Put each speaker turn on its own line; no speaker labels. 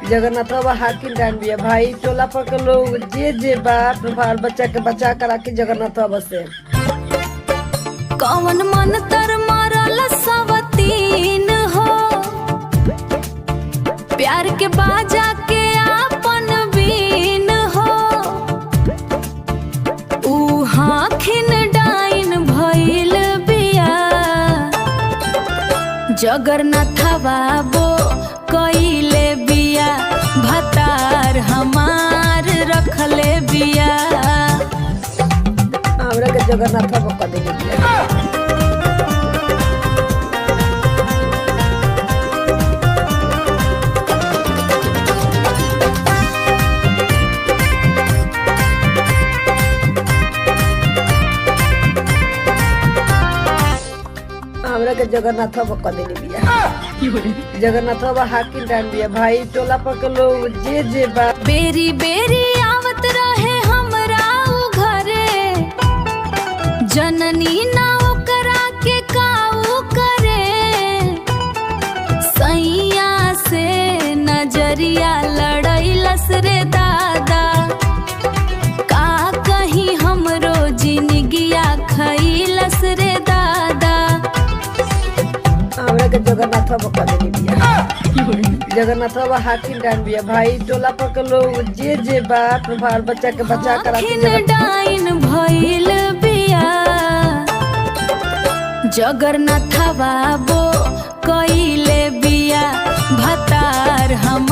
जगन्नाथ बाबा हाकिम डान बिया भाई टोला पर के लोग जे बाप बाल बच्चा के बचा कर राखी जगन्नाथ बाबा से।
कौन मन तर मारल सवतीन हो, प्यार के बाजा के आपन बीन हो, हाखिन डाइन भइल बिया जगन्नाथ बाबो कइले बिया भतार हमार रखले बिया।
हमरा के जगन्नाथ बाबा कह देले बिया। हमरा के जगन्नाथ बाबा कह देले बिया। जगन्नाथ बाबा हाकिम डान बिया भाई टोला पर के लोग जे बाप
बेरी बेरी आवत रहे हमरा उ घरे, जननी ना ओकरा के काऊ करे, सैया से नजरिया लड़ैलस रे दादा, का कहीं हमरो जिंदगिया खैलस रे दादा।
हमरा के जगन्नाथ बाबा कह देले बिया। जगन्नाथ बाबा हाकिम डान बिया भाई टोला पर के लोग जे बाप बाल बच्चा के बचा कर राखी
डाइन भइल बिया जगन्नाथ बाबो कइले बिया भतार हम